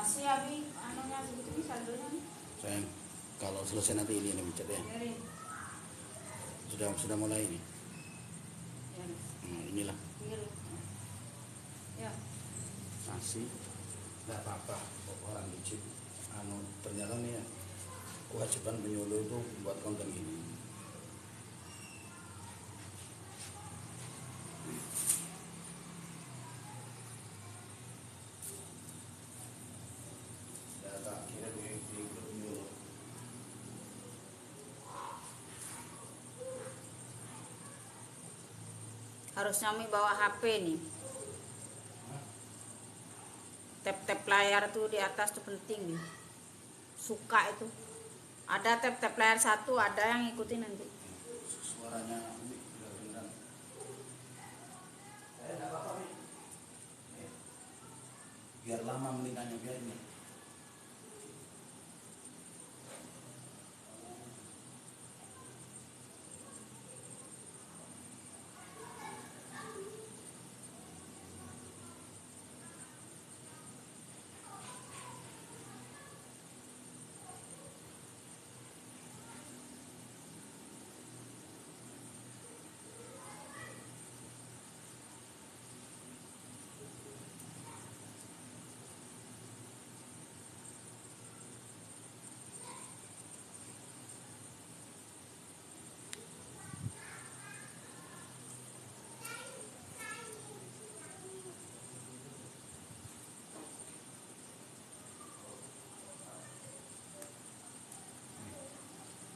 Masih Abi, anunya segitu nih saldonya nih. Sayang, kalau selesai nanti ini dipencet ya. Sudah mulai ini. Ya. Nah, inilah. Ya. Masih nggak apa-apa orang YouTube. Ternyata nih ya, kewajiban penyuluh itu buat konten ini. Harusnya Mi bawa HP nih. Tap-tap layar tuh di atas tuh penting nih. Suka itu. Ada tap-tap layar satu, ada yang ngikutin nanti. Suaranya ini udah kedengeran. Enggak apa-apa Mi. Biar lama melintangnya biar ini.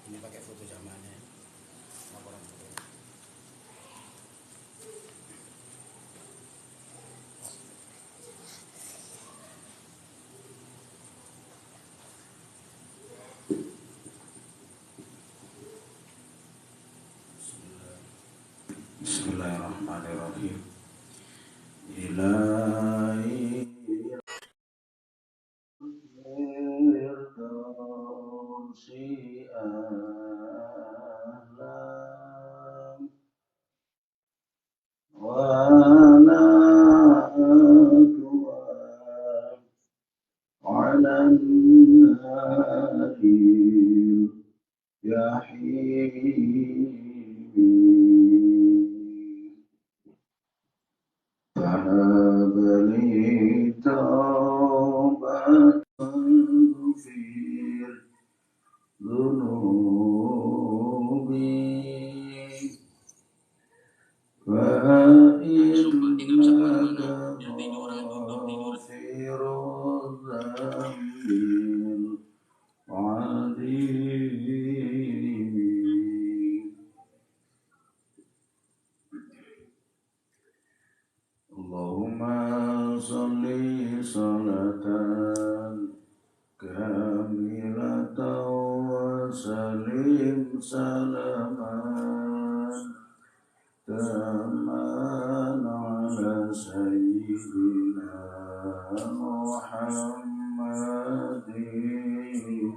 Ini pakai foto zamannya. Laporan foto. Bismillahirrahmanirrahim. Ilahi firdausi alam wa la adwa ala nari yahimi فهب لي توبة واغفر ذنوبي فإنك غافر الذنب العظيم اللهم صل صلاة كاملة وسلم سلاما تاما على سيدنا محمد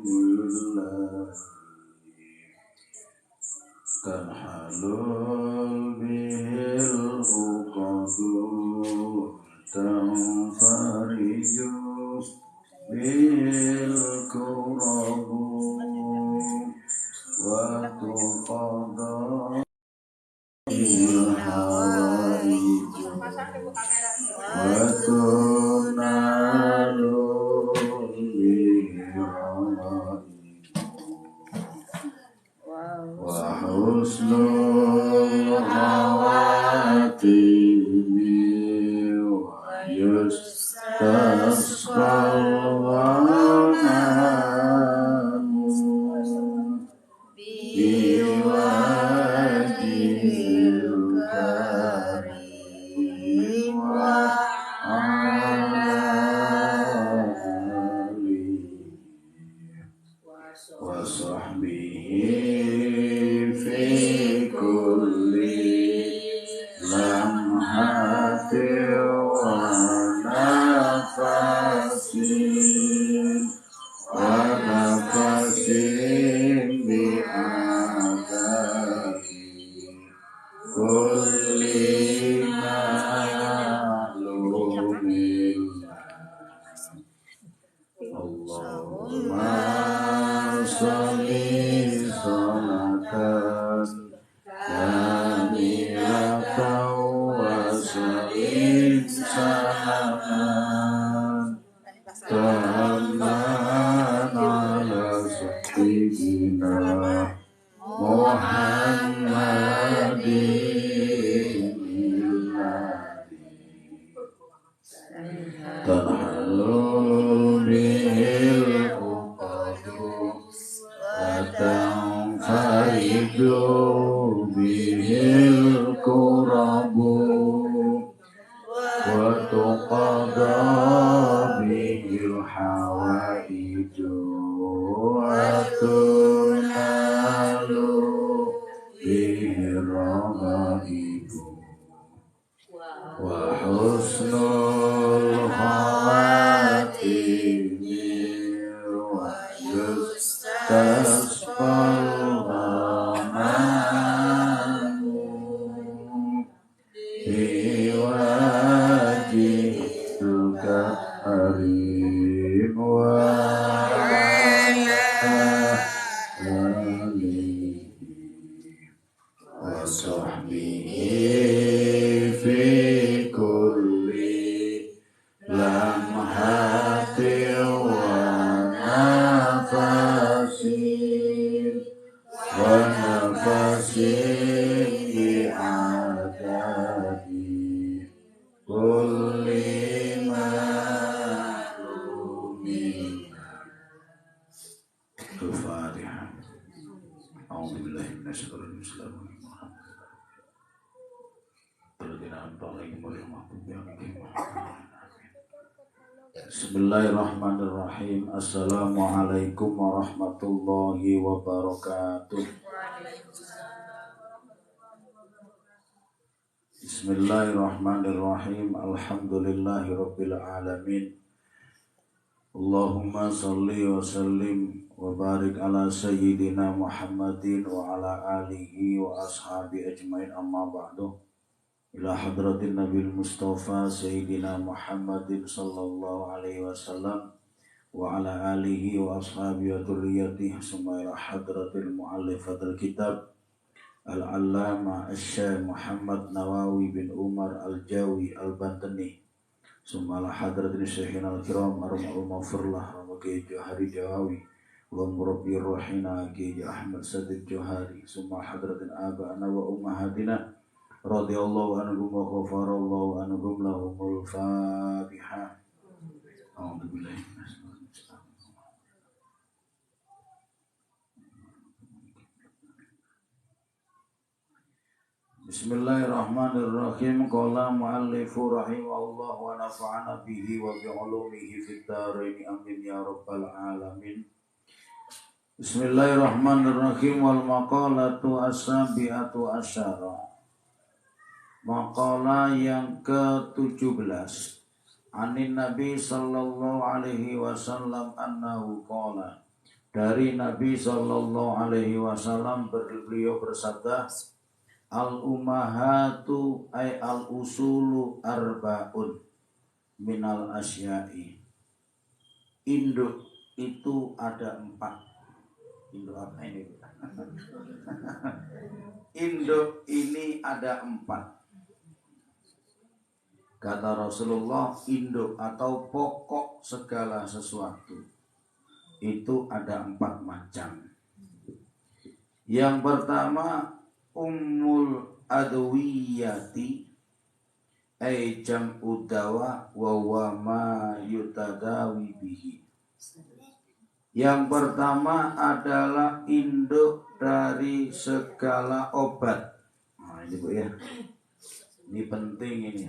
الله تنحل به العقد تنفرج به الكرب وتقضى الحوائج وتنال وحسن الخواتم ويستسقى الغمام بوجه الكريم وعلى آله وصحبه في كل لمحة ونفس ونفس بعدد كل معلوم Muhammadin wa alihi wa sahbihi fi kulli lamhatin wa nafasin wa nafasin bi adadi kulli ma'lumin. Al-Fatihah. A'udzu billahi minasyaitonir rajim. Bismillahirrahmanirrahim. Assalamualaikum warahmatullahi wabarakatuh. Bismillahirrahmanirrahim. Alhamdulillahirabbil alamin. Allahumma shalli wa sallim wa barik ala sayyidina Muhammadin wa ala alihi wa ashabi ajmain, amma ba'du. Ila hadratin Nabil Mustafa Sayyidina Muhammadin sallallahu alaihi wasallam wa ala alihi wa ashabi wa dhurriyyatihi summa ila hadratil mu'allifatil kitab Al-Allama Asy-Syaikh Muhammad Nawawi bin Umar Al-Jawi Al-Bantani summa ila hadratil Syekhina Al-Kiram Arumul Maghfirlah wa Kiai Johari Jawawi wa murabbi ruhina Kiai Ahmad Sadid Johari summa hadratil aba'ana wa ummahatina radhiyallahu anhum wa ghafarallahu anhum lahumul Fatihah. A'udzu billahi minasyaitonir rajim. Bismillahirrahmanirrahim. Qala mu'allifu rahimahullah wa nafa'ana bihi wa bi'ulumihi fid dharain amin ya rabbal alamin. Bismillahirrahmanirrahim. Wal maqalatu as-sabi'atu asyara. Maqalah yang ke-17 Anin Nabi sallallahu alaihi wasallam annahu qala. Dari Nabi sallallahu alaihi wasallam beliau bersabda, al-ummahatu ay al-usulu arba'un minal asya'i. Induk itu ada 4. Induk apa ini? Induk ini ada 4. Kata Rasulullah, induk atau pokok segala sesuatu itu ada 4 macam. Yang pertama, ummul adwiyati ay jam'u dawa wa huwa ma yutadawi bihi. Yang pertama adalah induk dari segala obat. Nah, ini Bu ya. Ini penting ini.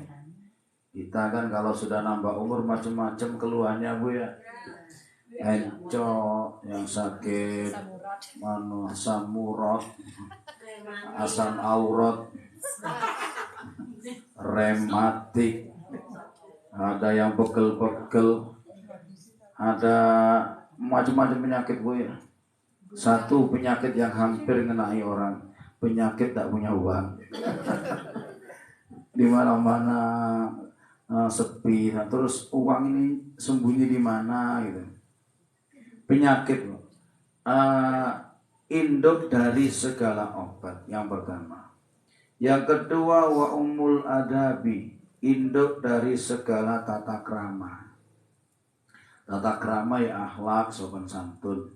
Kita kan kalau sudah nambah umur macam-macam keluhannya Bu ya. Encok, yang sakit, asam urat, asam aurat, rematik, ada yang pegel-pegel, ada macam-macam penyakit Bu ya. Satu penyakit yang hampir mengenai orang, penyakit tak punya uang. Di mana-mana sepi, nah, terus uang ini sembunyi di mana gitu. Penyakit induk dari segala obat yang pertama. Yang kedua wa umul adabi, induk dari segala tata krama. Tata krama ya akhlak, sopan santun.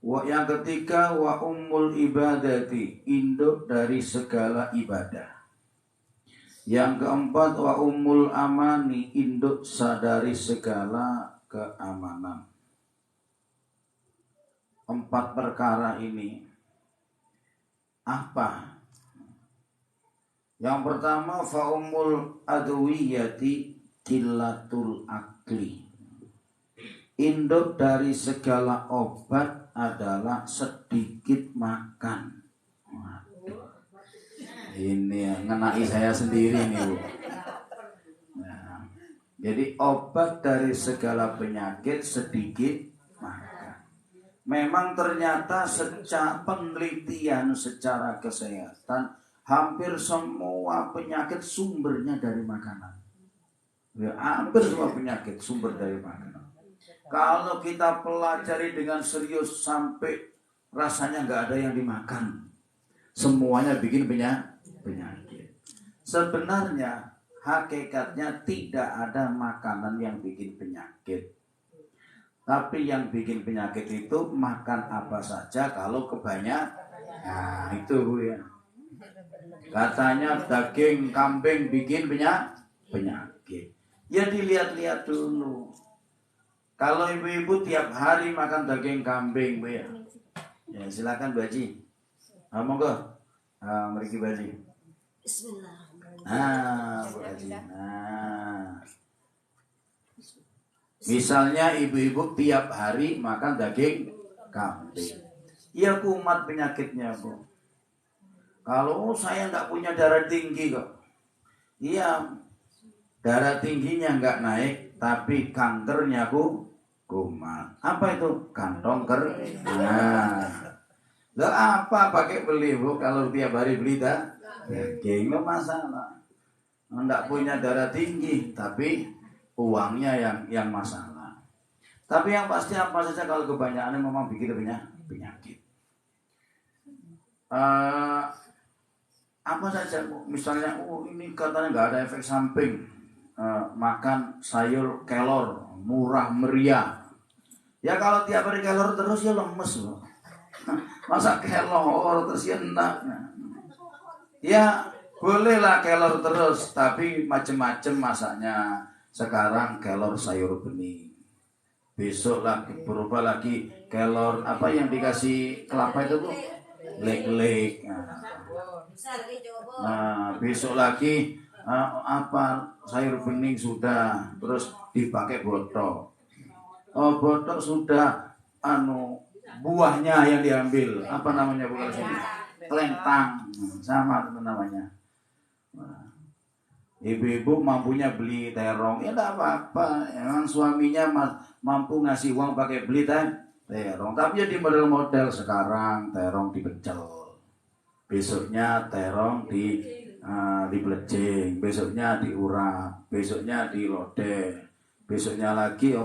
Yang ketiga wa umul ibadati, induk dari segala ibadah. Yang keempat wa umul amani, induk sadari segala keamanan. 4 perkara ini apa? Yang pertama fa umul adwiyati qillatul akli. Induk dari segala obat adalah sedikit makan. Ini ngenai saya sendiri nih Bu. Nah, jadi obat dari segala penyakit sedikit makan. Memang ternyata secara penelitian secara kesehatan hampir semua penyakit sumbernya dari makanan. Ya, hampir semua penyakit sumber dari makanan. Kalau kita pelajari dengan serius sampai rasanya nggak ada yang dimakan, semuanya bikin penyakit. Sebenarnya hakikatnya tidak ada makanan yang bikin penyakit. Tapi yang bikin penyakit itu makan apa saja kalau kebanyakan. Nah itu Bu ya. Katanya daging kambing bikin penyakit. Ya dilihat-lihat dulu. Kalau ibu-ibu tiap hari makan daging kambing, Bu ya. Ya silakan Bu Haji. Monggo. Mriki Bu Haji. Bismillahirrahmanirrahim. Bu Haji. Misalnya ibu-ibu tiap hari makan daging kambing. Ya kumat penyakitnya, Bu. Kalau saya nggak punya darah tinggi kok. Iya, darah tingginya nggak naik, tapi kankernya kumat. Apa itu? Kantong kering. Nah, lah apa pakai beli Bu? Kalau tiap hari beli daging nggak masalah. Nggak punya darah tinggi, tapi uangnya yang masalah. Tapi yang pasti apa saja kalau kebanyakan memang bikin penyakit. Apa saja misalnya ini katanya nggak ada efek samping, makan sayur kelor murah meriah ya, kalau tiap hari kelor terus ya lemes loh. Masa kelor terus ya enggak ya, bolehlah kelor terus tapi macem-macem masaknya. Sekarang kelor sayur bening, besok lagi berubah lagi kelor apa yang dikasih kelapa itu Bu, lek-lek. Nah, besok lagi apa sayur bening sudah, terus dipakai botok. Oh, botok sudah, buahnya yang diambil. Apa namanya bukan sini? Kelentang, sama namanya. Nah, ibu-ibu mampunya beli terong, ya enggak apa-apa. Emang suaminya mampu ngasih uang pakai beli terong. Tapi ya di model-model sekarang terong dipecel. Besoknya terong diplecing, besoknya diurap, besoknya dilodeh, besoknya lagi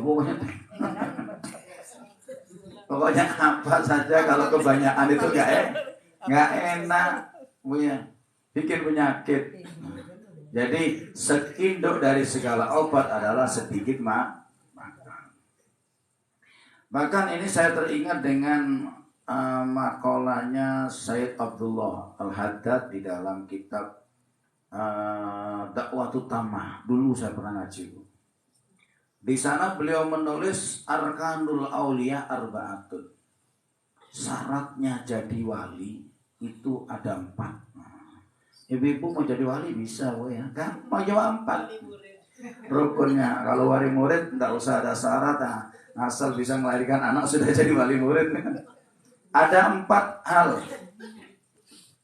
pokoknya apa saja kalau kebanyakan itu nggak enak, Bu ya, bikin penyakit. Jadi seinduk dari segala obat adalah sedikit makan. Bahkan ini saya teringat dengan makalahnya Sayyid Abdullah Al-Haddad di dalam kitab Dakwatut Tamah. Dulu saya pernah ngaji. Di sana beliau menulis Arkanul Auliya Arba'atun. Syaratnya jadi wali itu ada 4. Ibu-ibu mau jadi wali bisa, Bu ya. Gampang jawab 4. Rukunnya kalau wali murid enggak usah ada syarat, asal bisa melahirkan anak sudah jadi wali murid. Ada 4 hal,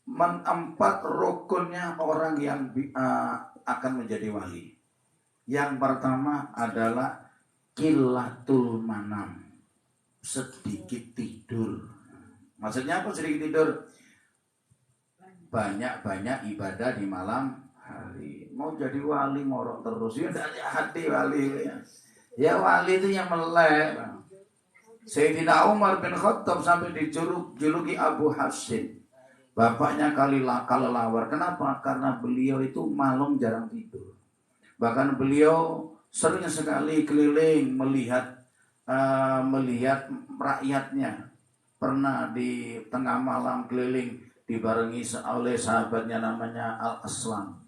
4 rukunnya orang yang akan menjadi wali. Yang pertama adalah qillatul manam, sedikit tidur. Maksudnya apa sedikit tidur? Banyak-banyak ibadah di malam hari. Mau jadi wali morok terus ya dari hati wali ya. Ya wali itu yang melek. Sayyidina Umar bin Khattab sampai dijuluki Abu Hafsin. Bapaknya kelelawar. Kenapa? Karena beliau itu malam jarang tidur. Bahkan beliau sering sekali keliling melihat rakyatnya. Pernah di tengah malam keliling dibarengi oleh sahabatnya namanya Al-Aslam.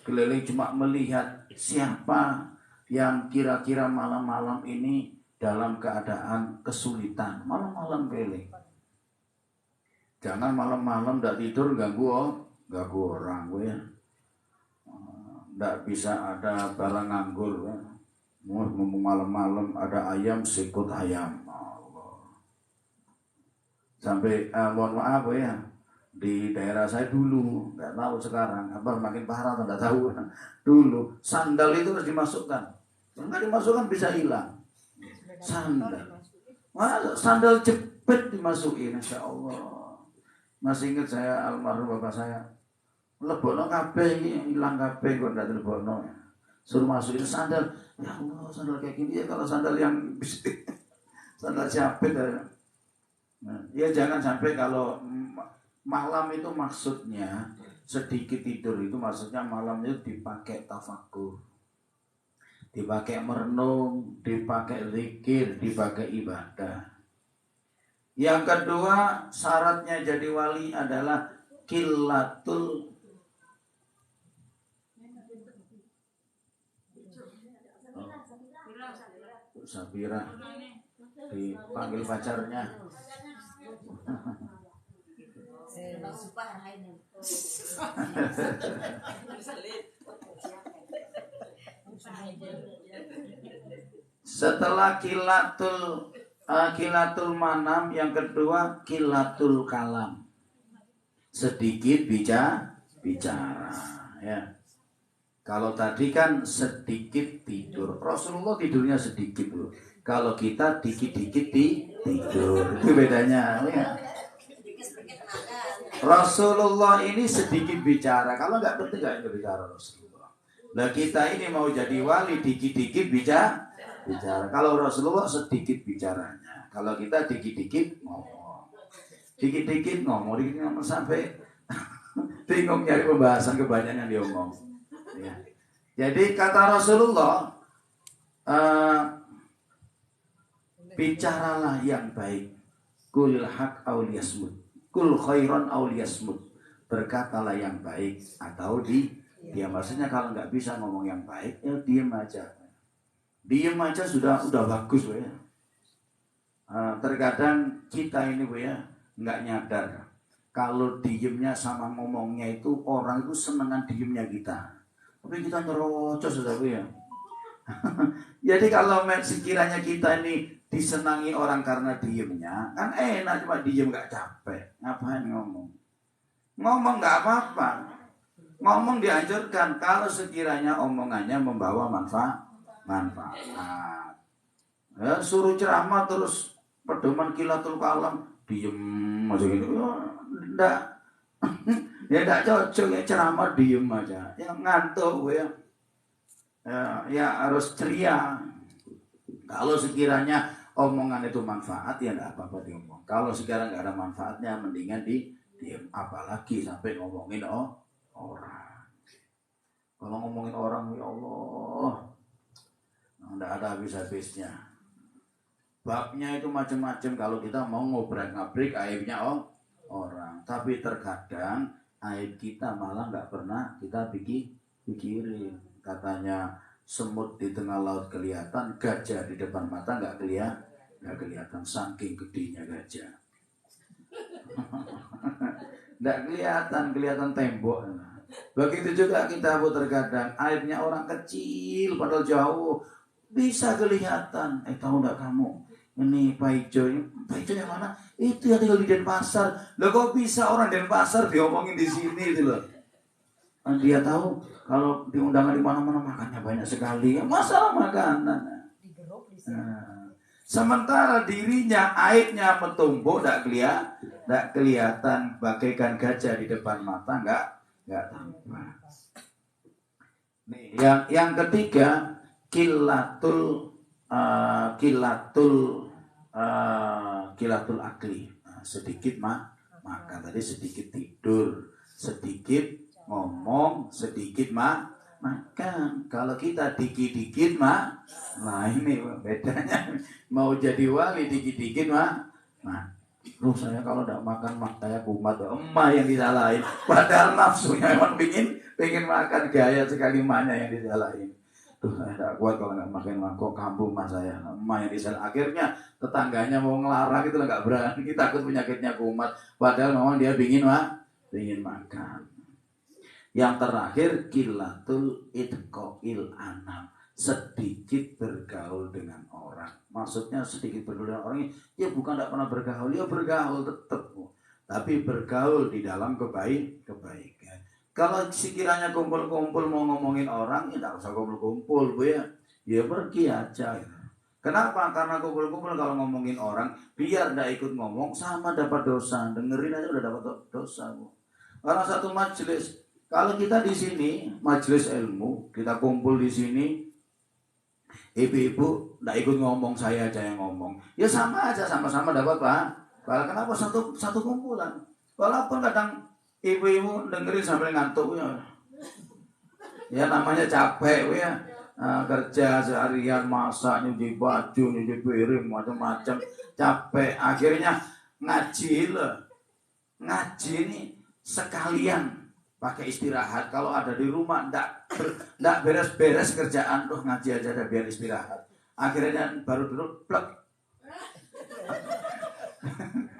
Keliling cuma melihat siapa yang kira-kira malam-malam ini dalam keadaan kesulitan. Malam-malam keliling. Jangan malam-malam tidak tidur ganggu orang, gue ya. Tidak bisa ada barang nganggur. Ya. Ngomong malam-malam ada ayam sikut ayam. Allah. Sampai mohon maaf ya. Di daerah saya dulu, nggak tahu sekarang, apa makin parah nggak tahu. Dulu sandal itu harus dimasukkan. Nggak dimasukkan bisa hilang. Sandal jepit dimasukin, Masya Allah. Masih ingat saya almarhum bapak saya. Lebono kabeh ini hilang kabeh kok ndak lebono. Suruh masukin sandal. Ya Allah, sandal kayak gini ya, kalau sandal yang sandal jepit ya. Nah, ya jangan sampai kalau malam itu maksudnya sedikit tidur itu maksudnya malamnya dipakai tafakur, dipakai merenung, dipakai zikir, dipakai ibadah. Yang kedua syaratnya jadi wali adalah kilatul Sabira dipanggil pacarnya. Setelah kilatul manam, yang kedua kilatul kalam, sedikit bicara ya. Kalau tadi kan sedikit tidur, Rasulullah tidurnya sedikit loh. Kalau kita dikit-dikit tidur, itu bedanya ya. Rasulullah ini sedikit bicara, kalau nggak penting nggak bicara Rasulullah. Nah kita ini mau jadi wali dikit-dikit bicara. Kalau Rasulullah sedikit bicaranya, kalau kita dikit-dikit ngomong, dikit-dikit ngomong sampai bingung nyari pembahasan, kebanyakan yang diomong. Ya. Jadi kata Rasulullah, bicaralah yang baik, kul haq aul yasmut, kul khairan aul yasmut, berkatalah yang baik atau diam. Maksudnya kalau nggak bisa ngomong yang baik, ya diam aja. Diam aja sudah bagus ya. Terkadang kita ini ya nggak nyadar kalau diemnya sama ngomongnya itu orang itu senengan diemnya kita. Tapi kita nyerocos sudah ya. Jadi kalau sekiranya kita ini disenangi orang karena diemnya, kan enak, cuma diem nggak capek. Ngapain ngomong? Ngomong nggak apa-apa. Ngomong dianjurkan kalau sekiranya omongannya membawa manfaat. Ya, suruh ceramah terus pedoman kilatul kalam diem aja gitu. Enggak. Ya enggak cocok ya ceramah diem aja. Yang ngantuk ya harus ceria. Kalau sekiranya omongan itu manfaat ya enggak apa-apa diomong. Kalau sekarang enggak ada manfaatnya mendingan diem, apalagi sampai ngomongin orang. Kalau ngomongin orang ya Allah, enggak ada habis-habisnya. Babnya itu macam-macam kalau kita mau ngobrak-ngabrik aibnya orang. Tapi terkadang aib kita malah nggak pernah kita pikirin. Katanya semut di tengah laut kelihatan, gajah di depan mata nggak kelihatan saking gedenya gajah. Nggak kelihatan tembok. Begitu juga kita terkadang aibnya orang kecil padahal jauh bisa kelihatan. Tahu nggak kamu? Ini Pak Ijo yang mana? Itu yang tinggal di Denpasar. Loh kok bisa orang Denpasar diomongin di sini itu loh. Dia tahu kalau di undangan di mana-mana makannya banyak sekali. Masalah makanan. Nah, sementara dirinya aibnya metumbuk tidak kelihatan bagaikan gajah di depan mata nggak tampak. Nih, yang ketiga kilatul akli, sedikit makan. Tadi sedikit tidur, sedikit ngomong, sedikit makan. Kalau kita dikit-dikit nah ini bedanya. Mau jadi wali dikit-dikit Loh saya kalau tidak makan saya kumat. Emak yang disalahin. Padahal nafsunya memang pengen makan, gaya sekali emaknya yang disalahin. Saya tidak kuat kalau nggak makan mangkok kampung mas saya. Emak yang disalahin. Akhirnya tetangganya mau ngelarang itu nggak berani. Takut penyakitnya kumat. Padahal memang dia ingin makan. Yang terakhir kilatul idqoil anam, sedikit bergaul dengan orang. Maksudnya sedikit bergaul dengan orang ya bukan tidak pernah bergaul, ya bergaul tetap, tapi bergaul di dalam kebaikan. Kalau sekiranya kumpul-kumpul mau ngomongin orang, ya tidak usah kumpul-kumpul bu ya pergi aja. Kenapa? Karena kumpul-kumpul kalau ngomongin orang, biar tidak ikut ngomong sama dapat dosa, dengerin aja udah dapat dosa bu. Orang satu majelis Kalau kita di sini majelis ilmu, kita kumpul di sini, ibu-ibu nggak ikut ngomong, saya aja yang ngomong, ya sama aja, sama-sama dapat pahala. Kenapa satu kumpulan? Walaupun kadang ibu-ibu dengerin sampai ngantuk ya namanya capek ya. Kerja seharian, masak, nyuci baju, nyuci piring, macam-macam, capek. Akhirnya ngaji loh. Ngaji ini sekalian pakai istirahat. Kalau ada di rumah ndak beres-beres kerjaan, tuh ngaji aja dah biar istirahat. Akhirnya baru duduk plek.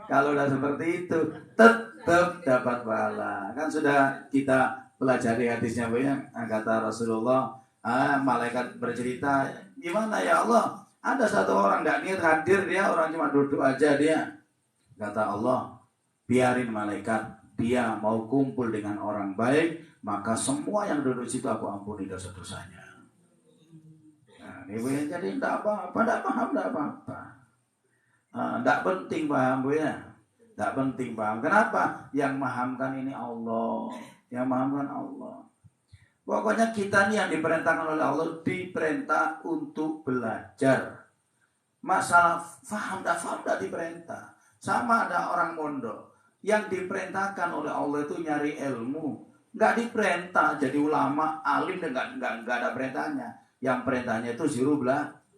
Kalau udah seperti itu tetap dapat pahala. Kan sudah kita pelajari hadisnya banyak. Kata Rasulullah, malaikat bercerita, gimana ya Allah? Ada satu orang tidak niat hadir, dia orang cuma duduk aja dia. Kata Allah, biarin malaikat, dia mau kumpul dengan orang baik, maka semua yang duduk situ aku ampuni dosa-dosanya. Nah, ini jadi tidak apa-apa, tidak paham, tidak apa-apa. Tidak penting paham bu ya, tidak penting paham. Kenapa? Yang mahamkan ini Allah, yang mahamkan Allah. Pokoknya kita nih yang diperintahkan oleh Allah, diperintah untuk belajar. Masalah faham tidak diperintah. Sama ada orang mondok yang diperintahkan oleh Allah itu nyari ilmu, nggak diperintah jadi ulama, alim, nggak ada perintahnya. Yang perintahnya itu suruh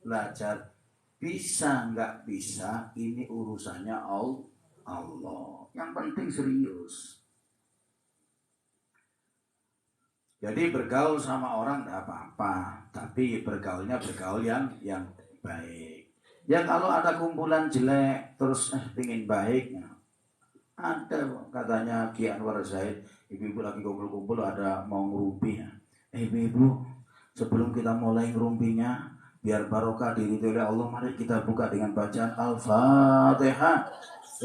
belajar. Bisa nggak bisa, ini urusannya Allah. Yang penting serius. Jadi bergaul sama orang tidak apa-apa, tapi bergaul yang baik. Ya kalau ada kumpulan jelek terus pingin baik, ada katanya Ki Anwar Zaid, ibu-ibu lagi kumpul-kumpul ada mau ngerumpi. Ibu-ibu, sebelum kita mulai ngerumpinya, biar barokah diridhoi oleh Allah, mari kita buka dengan bacaan Al-Fatihah.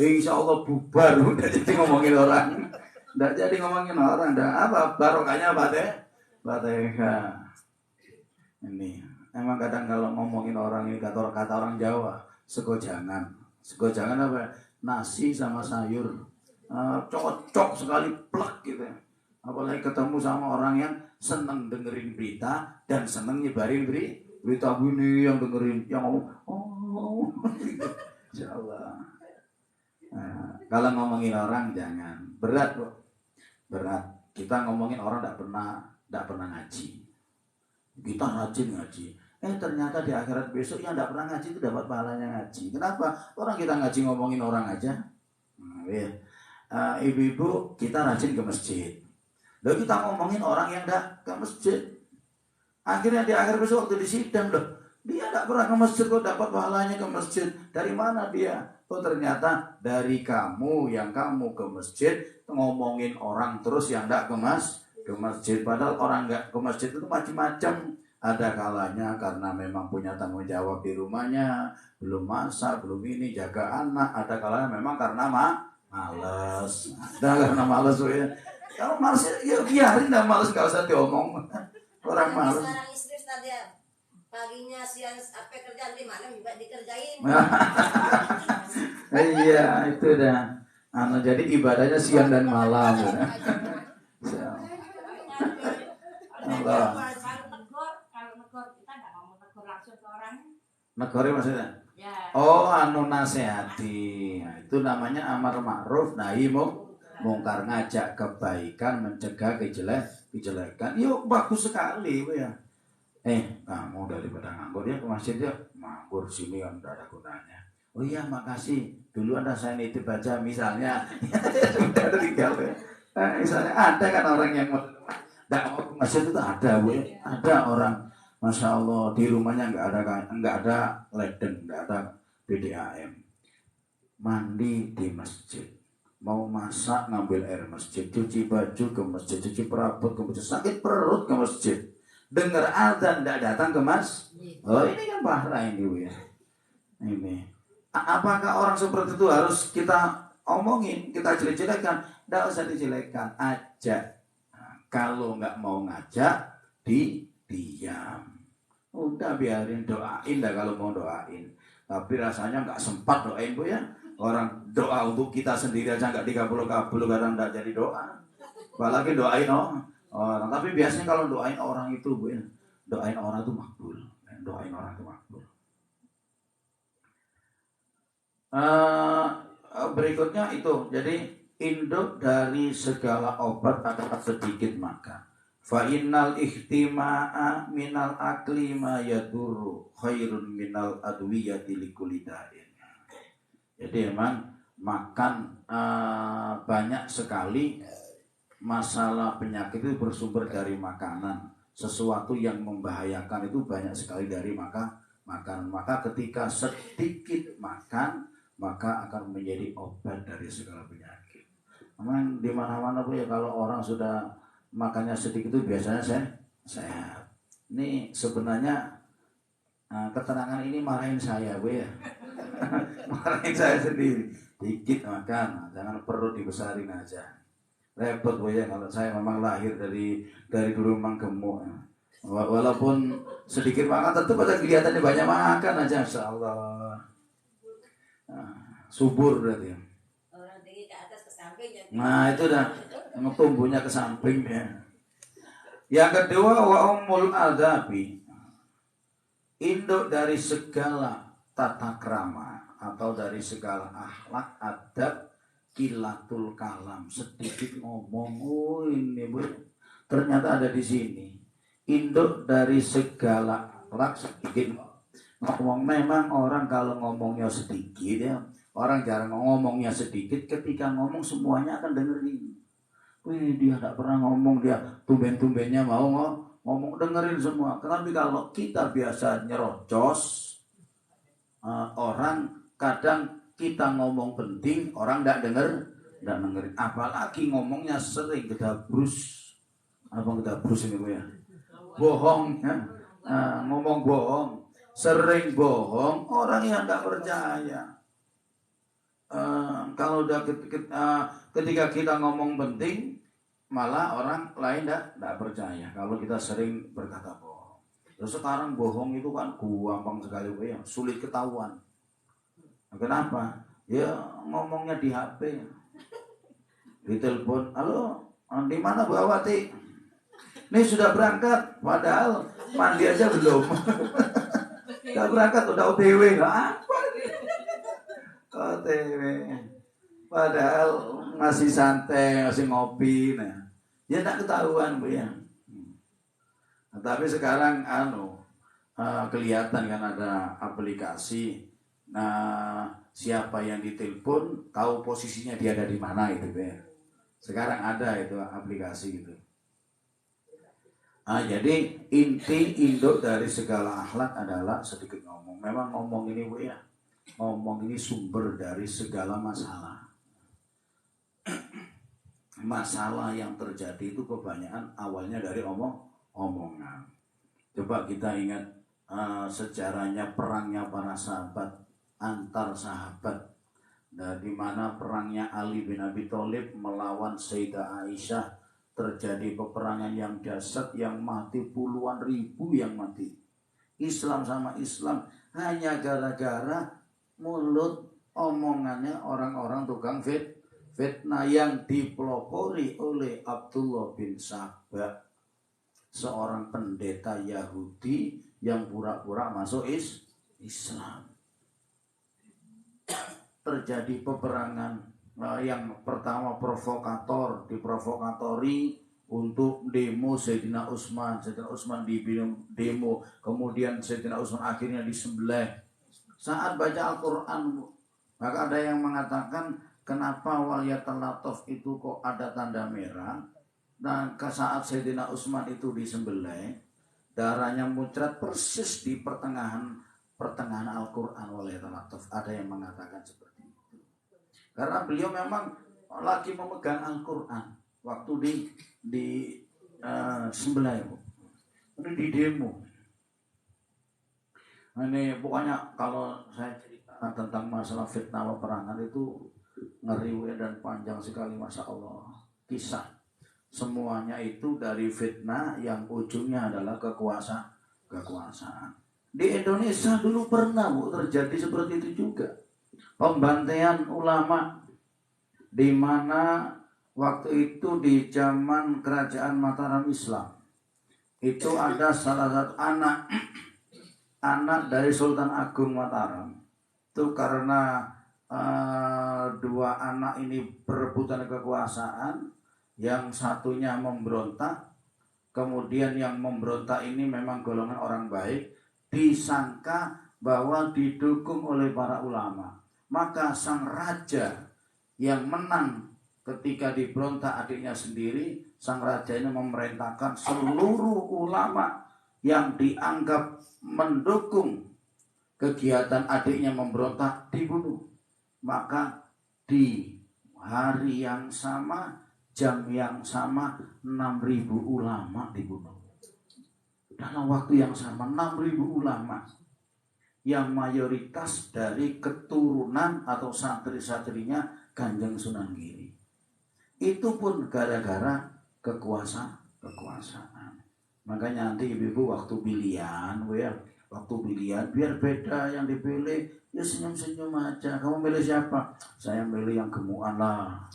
Insya Allah bubar, udah jadi ngomongin orang. Nggak jadi ngomongin orang, apa barokahnya Fatihah. Ini emang kadang kalau ngomongin orang ini kata orang Jawa, segojangan apa? Nasi sama sayur, cocok sekali plek gitu. Apalagi ketemu sama orang yang seneng dengerin berita dan seneng nyebarin berita ini, yang dengerin, yang ngomong, Insya Allah. Nah, kalau ngomongin orang jangan berat kok. Berat. Kita ngomongin orang tidak pernah ngaji. Kita rajin ngaji. Ternyata di akhirat besok yang tidak pernah ngaji itu dapat pahalanya ngaji. Kenapa? Orang kita ngaji ngomongin orang aja. Ibu-ibu kita rajin ke masjid. Lalu kita ngomongin orang yang tidak ke masjid. Akhirnya di akhir besok waktu di sidang loh, dia tidak pernah ke masjid kok dapat pahalanya ke masjid. Dari mana dia? Oh ternyata dari kamu yang kamu ke masjid ngomongin orang terus yang tidak ke masjid. Padahal orang nggak ke masjid itu macam-macam. Ada kalanya karena memang punya tanggung jawab di rumahnya, belum masak, belum ini, jaga anak. Ada kalanya memang karena malas. Ada karena malas ya. Kalau malas ya biarin lah, malas nggak usah diomong. Orang malas. Sekarang istri tadi paginya siang apa kerjaan di malam juga dikerjain. Iya itu dah. Jadi ibadahnya siang dan malam. Allah. Negori maksudnya? Ya. Oh, nasihati. Nah, itu namanya amar ma'ruf nahi mungkar, ngajak kebaikan, mencegah kejelekan. Yuk bagus sekali Bu ya. Kamu daripada nganggur ya ke masjid ya. Nganggur sini kan tidak ada gunanya. Oh iya makasih. Dulu Anda saya nitip baca misalnya. Sudah tinggal ya. Misalnya ada kan orang yang tidak mau ke masjid itu ada Bu ya. Ada orang, Masya Allah di rumahnya nggak ada ledeng, nggak ada PDAM. Mandi di masjid. Mau masak ngambil air masjid, cuci baju ke masjid, cuci perabot ke masjid, sakit perut ke masjid. Dengar azan tidak datang ke masjid. Oh ini kan pahala ini Bu ya. Ini. Apakah orang seperti itu harus kita omongin, kita jelek-jelekan? Tidak usah dijelekan, ajak. Kalau nggak mau ngajak, diam. Udah biarin, doain dah kalau mau doain. Tapi rasanya nggak sempat doain Bu ya. Orang doa untuk kita sendiri aja nggak dikabul-kabul, kadang nggak jadi doa. apalagi doain orang. Tapi biasanya kalau doain orang itu Bu, doain orang itu makbul. Doain orang itu makbul. Berikutnya itu, jadi induk dari segala obat adalah sedikit makan. Fa innal ihtima'a minal akli ma yadurru khairun minal adwiyati likulli da'in. Jadi memang makan banyak sekali masalah penyakit itu bersumber dari makanan. Sesuatu yang membahayakan itu banyak sekali dari makanan. Maka ketika sedikit makan, maka akan menjadi obat dari segala penyakit. Memang di mana-mana Bu ya, kalau orang sudah makannya sedikit itu biasanya sehat. Ini sebenarnya keterangan ini marahin saya Bu ya. Marahin saya sendiri. Dikit makan, jangan perut dibesarin aja. Repot Bu ya, kalau saya memang lahir dari dulu memang gemuk. Walaupun sedikit makan tetap ada kelihatannya banyak makan aja, insyaallah. Subur berarti. Orang tinggi ke atas ke samping. Nah itu dah tumbuhnya ke samping ya. Yang kedua wa ummul adzabi, induk dari segala tata krama atau dari segala akhlak adab, kilatul kalam, sedikit ngomong. Oh ini Bu, ternyata ada di sini. Induk dari segala akhlak sedikit ngomong. Memang orang kalau ngomongnya sedikit ya, orang jarang ngomongnya sedikit, ketika ngomong semuanya akan dengerin. Wih, dia tidak pernah ngomong, dia tumben-tumbennya mau ngomong, dengerin semua. Tapi kalau kita biasa nyerocos, orang kadang kita ngomong penting, orang tidak dengerin. Apalagi ngomongnya sering gedabrus. Apa gedabrus ini Bu ya? Bohong ya. Ngomong bohong, sering bohong, orang yang tidak percaya. Kalau udah ketika kita ngomong penting, malah orang lain tidak percaya kalau kita sering berkata bohong. Terus sekarang bohong itu kan gampang sekali Bu ya, sulit ketahuan. Kenapa? Ya ngomongnya di HP, di telepon, halo, di mana Bu Awati? Ini sudah berangkat, padahal mandi aja belum. Udah berangkat, udah OTW, apa ini? OTW. Padahal masih santai, masih ngopi, nah. Ya tak ketahuan Bu ya. Nah, tapi sekarang kelihatan kan ada aplikasi. Nah, siapa yang ditelepon tahu posisinya dia ada di mana gitu ya. Sekarang ada itu aplikasi gitu. Jadi induk dari segala akhlak adalah sedikit ngomong. Memang ngomong ini Bu ya, ngomong ini sumber dari segala masalah. Masalah yang terjadi itu kebanyakan awalnya dari omongan. Coba kita ingat sejarahnya perangnya para sahabat, antar sahabat, di mana perangnya Ali bin Abi Thalib melawan Sayyidah Aisyah, terjadi peperangan yang dahsyat, yang mati puluhan ribu yang mati. Islam sama Islam hanya gara-gara mulut omongannya orang-orang tukang fitnah yang dipelopori oleh Abdullah bin Sabah, seorang pendeta Yahudi yang pura-pura masuk Islam. Terjadi peperangan yang pertama provokator, diprovokatori untuk demo Sayyidina Utsman. Sayyidina Utsman demo, kemudian Sayyidina Utsman akhirnya disembelih. Saat baca Al-Quran, maka ada yang mengatakan, kenapa waliyatul latof itu kok ada tanda merah? Dan ke saat Sayyidina Utsman itu disembelih, darahnya muncrat persis di pertengahan Al-Quran waliyatul latof. Ada yang mengatakan seperti itu. Karena beliau memang lagi memegang Al-Quran waktu di sembelih, ini di demo. Ini pokoknya kalau saya cerita tentang masalah fitnah peperangan itu ngeri dan panjang sekali, Masya Allah. Kisah semuanya itu dari fitnah yang ujungnya adalah kekuasaan. Di Indonesia dulu pernah Bu terjadi seperti itu juga. Pembantaian ulama, di mana waktu itu di zaman kerajaan Mataram Islam, itu ada salah satu anak dari Sultan Agung Mataram. Itu karena dua anak ini perebutan kekuasaan, yang satunya memberontak, kemudian yang memberontak ini memang golongan orang baik, disangka bahwa didukung oleh para ulama. Maka sang raja yang menang ketika diberontak adiknya sendiri, sang raja ini memerintahkan seluruh ulama yang dianggap mendukung kegiatan adiknya memberontak dibunuh. Maka di hari yang sama, jam yang sama, 6.000 ulama dibunuh. Dalam waktu yang sama, 6.000 ulama yang mayoritas dari keturunan atau santri-santrinya Kanjeng Sunan Giri. Itu pun gara-gara kekuasaan. Makanya nanti ibu-ibu waktu pilihan, waktu pilihan biar beda yang dipilih, ya senyum-senyum aja. Kamu milih siapa? Saya milih yang gemukan lah.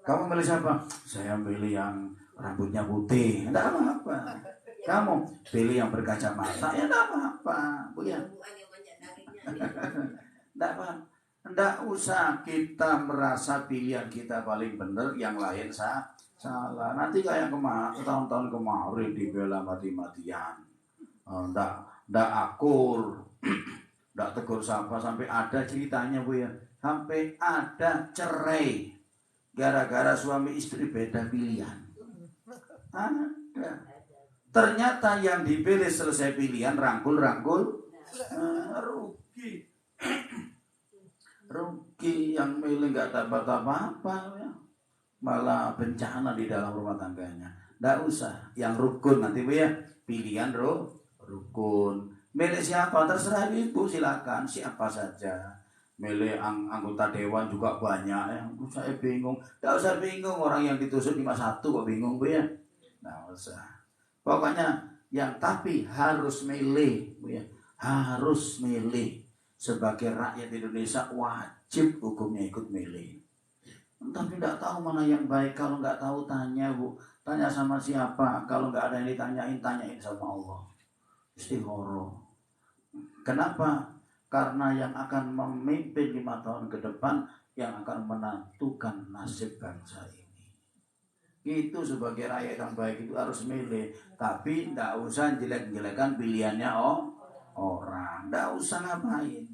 Kamu milih siapa? Saya milih yang rambutnya putih. Enggak apa-apa. Kamu pilih yang berkacamata, ya enggak apa-apa, Bu ya. Enggak apa. Enggak usah kita merasa pilihan kita paling benar, yang lain salah. Nanti kayak tahun-tahun kemarin dibela mati-matian. Enggak akur. Enggak tegur sapa, sampai ada ceritanya, Bu ya. Sampai ada cerai gara-gara suami istri beda pilihan. Ada. Ternyata yang dipilih selesai pilihan rangkul, rugi. Rugi, yang milih nggak dapat apa-apa ya. Malah bencana di dalam rumah tangganya. Nggak usah, yang rukun nanti Bu ya, pilihan rukun. Milih siapa terserah ibu, silakan siapa saja. Milih anggota dewan juga banyak ya. Saya bingung. Nggak usah bingung, orang yang ditusuk 51 kok bingung Bu ya. Nggak usah. Pokoknya yang tapi harus milih, ya. Harus milih. Sebagai rakyat Indonesia wajib hukumnya ikut milih. Tapi tidak tahu mana yang baik. Kalau nggak tahu tanya, Bu. Tanya sama siapa? Kalau nggak ada yang ditanyain, tanyain sama Allah. Istikharah. Kenapa? Karena yang akan memimpin 5 tahun ke depan, yang akan menentukan nasib bangsa ini. Itu sebagai rakyat yang baik itu harus milih. Tapi tidak usah jelek-jelekan pilihannya orang. Tidak usah ngapain.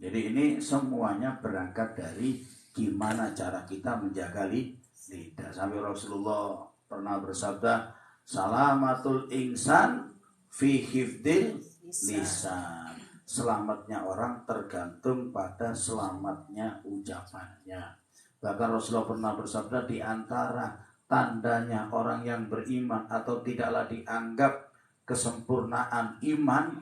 Jadi ini semuanya berangkat dari gimana cara kita menjaga lidah. Sampai Rasulullah pernah bersabda, salamatul insan fi hifdil lisan. Selamatnya orang tergantung pada selamatnya ucapannya. Bahkan Rasulullah pernah bersabda, di antara tandanya orang yang beriman atau tidaklah dianggap kesempurnaan iman,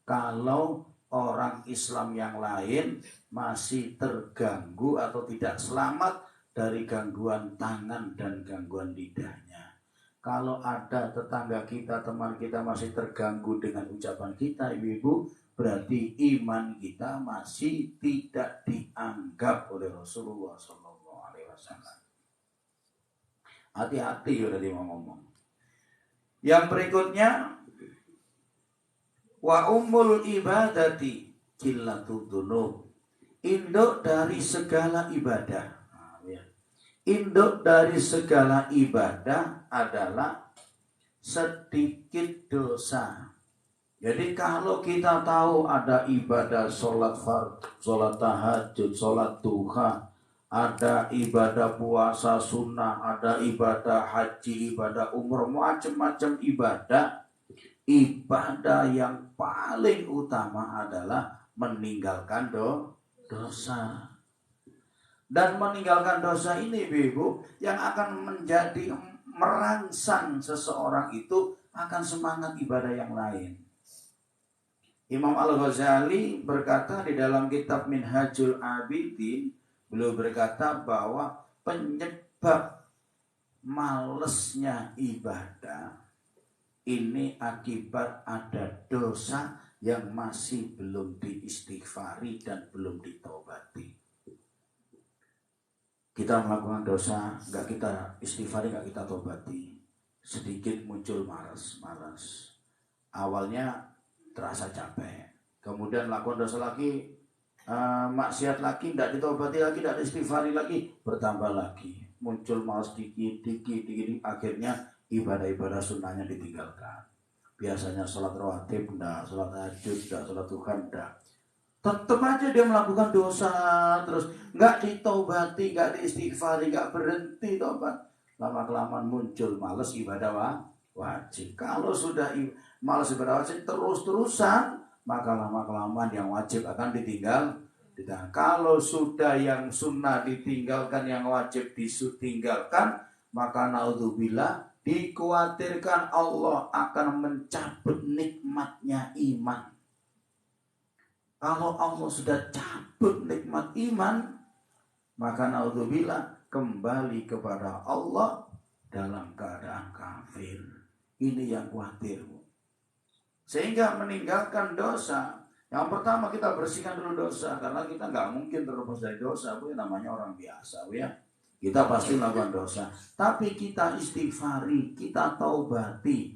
kalau orang Islam yang lain masih terganggu atau tidak selamat dari gangguan tangan dan gangguan lidahnya. Kalau ada tetangga kita, teman kita masih terganggu dengan ucapan kita, ibu-ibu, berarti iman kita masih tidak dianggap oleh Rasulullah SAW. Hati-hati udah dia ngomong. Yang berikutnya, wa ummul ibadati qillatud dzunub. Induk dari segala ibadah. Induk dari segala ibadah adalah sedikit dosa. Jadi kalau kita tahu ada ibadah sholat fardhu, sholat tahajud, sholat duha, ada ibadah puasa sunnah, ada ibadah haji, ibadah umroh, macam-macam ibadah. Ibadah yang paling utama adalah meninggalkan dosa. Dan meninggalkan dosa ini, Ibu, yang akan menjadi merangsang seseorang itu akan semangat ibadah yang lain. Imam Al-Ghazali berkata di dalam kitab Minhajul Abidin, beliau berkata bahwa penyebab malesnya ibadah ini akibat ada dosa yang masih belum diistighfari dan belum ditobati. kita melakukan dosa, nggak kita istighfar, nggak kita tobati, sedikit muncul malas. Awalnya terasa capek, kemudian lakukan dosa lagi, maksiat lagi, tidak ditobati lagi, tidak istighfari lagi, bertambah lagi, muncul malas dikit, akhirnya ibadah-ibadah sunnahnya ditinggalkan. Biasanya sholat rawatib enggak, sholat tahajud enggak, sholat duha enggak, tetap aja dia melakukan dosa terus, nggak ditobati, nggak diistighfari, nggak berhenti tobat. Lama-kelamaan muncul malas ibadah wajib. Kalau sudah malas ibadah wajib terus-terusan, maka lama-kelamaan yang wajib akan ditinggalkan. Kalau sudah yang sunnah ditinggalkan, yang wajib ditinggalkan, maka naudzubillah, dikhawatirkan Allah akan mencabut nikmatnya iman. Kalau Allah sudah cabut nikmat iman, maka naudzubillah kembali kepada Allah dalam keadaan kafir. Ini yang khawatir. Sehingga meninggalkan dosa. Yang pertama kita bersihkan dulu dosa, karena kita nggak mungkin terlepas dari dosa, Bu. Namanya orang biasa, Bu ya. Kita pasti melakukan dosa, tapi kita istighfari, kita taubati.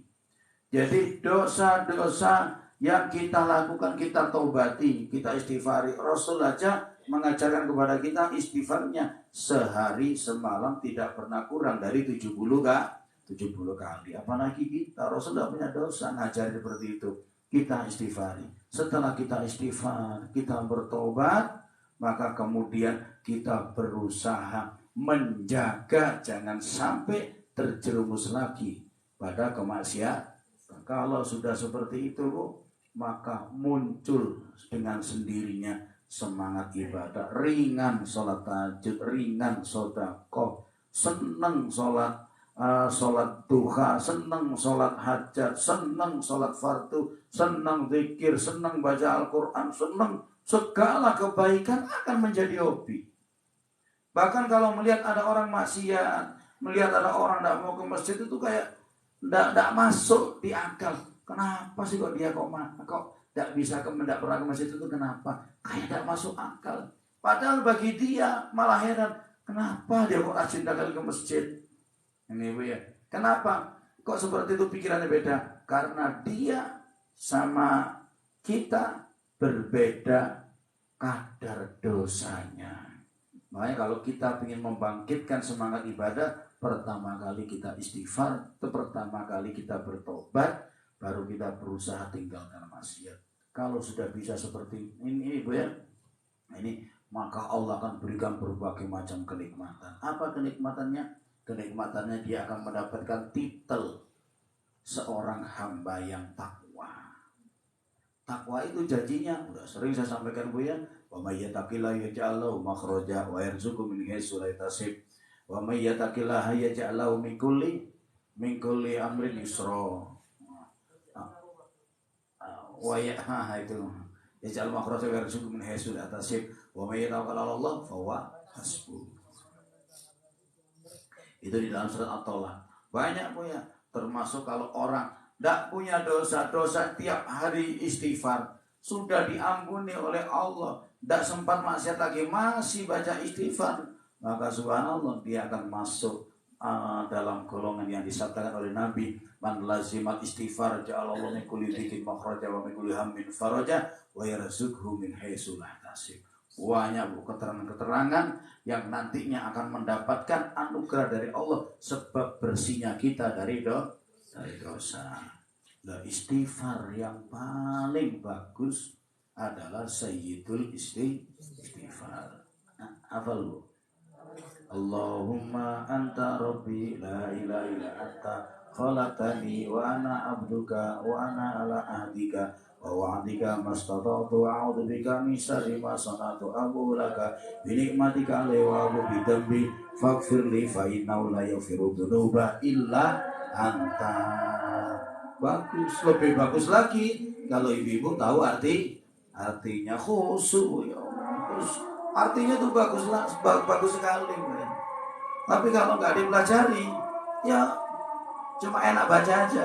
Jadi dosa-dosa yang kita lakukan kita taubati, kita istighfari. Rasul aja mengajarkan kepada kita istighfarnya sehari semalam tidak pernah kurang dari 70 kali. Apalagi kita, Rasul tidak punya dosa ngajar seperti itu. Kita istighfari. Setelah kita istighfar, kita bertobat, maka kemudian kita berusaha menjaga jangan sampai terjerumus lagi pada kemaksiatan. Kalau sudah seperti itu, maka muncul dengan sendirinya semangat ibadah, ringan sholat tahajud, ringan sedekah, senang sholat duha, senang sholat hajat, senang sholat fardu, senang zikir, senang baca Al-Quran, senang segala kebaikan akan menjadi hobi. Bahkan kalau melihat ada orang maksiat, melihat ada orang tidak mau ke masjid, itu kayak tidak masuk di akal. Kenapa sih kok dia kok tidak bisa tidak pernah ke masjid itu, kenapa? Kayak tidak masuk akal. Padahal bagi dia malah heran, kenapa dia kok rajin kali ke masjid? Ini Bu ya. Kenapa? Kok seperti itu pikirannya beda? Karena dia sama kita berbeda kadar dosanya. Makanya kalau kita ingin membangkitkan semangat ibadah, pertama kali kita istighfar, pertama kali kita bertobat, baru kita berusaha tinggalkan maksiat. Kalau sudah bisa seperti ini Bu ya, ini maka Allah akan berikan berbagai macam kenikmatan. Apa kenikmatannya? Kenikmatannya dia akan mendapatkan titel seorang hamba yang takwa. Takwa itu janjinya, udah sering saya sampaikan Bu ya, wa may yattaqillaha yaj'al lahu makhraja wa yarzuqhu min haitsu la yahtasib. Wa may yattaqillaha yaj'al lahu min kulli amrin yusra. Wa itu yaj'al makhraja wa yarzuqhu min haitsu la yahtasib. Wa may yatawakkal 'ala Allah fa huwa hasbuh. Itu di dalam surat At-Thalah. Banyak Bu ya, termasuk kalau orang tidak punya dosa-dosa, tiap hari istighfar, sudah diampuni oleh Allah, tidak sempat maksiat lagi, masih baca istighfar, maka subhanallah dia akan masuk dalam golongan yang disabdakan oleh Nabi, man lazimat istighfar ja'alallahu min kulli dhikin makhraja wa min kulli hammin faraja wa yarzuqhu min haitsu la yahtasib. Banyak Bu keterangan-keterangan yang nantinya akan mendapatkan anugerah dari Allah sebab bersihnya kita dari dosa. Nah, istighfar yang paling bagus adalah sayyidul istighfar. Apa lu? Allahumma anta rabbi la ilaha illa anta khalaqtani wa ana abduka wa ana ala ahdika wa wa'dika mastata'tu a'udzu bika min syarri ma sana'tu abu laka bi nikmatika alayya wa bi dhanbi faghfirli fa innahu la yaghfiru dzunuba illa anta. Bagus, lebih bagus lagi kalau ibu-ibu tahu artinya khusyuk ya. Artinya itu bagus sekali. Tapi kalau nggak dipelajari, ya cuma enak baca aja.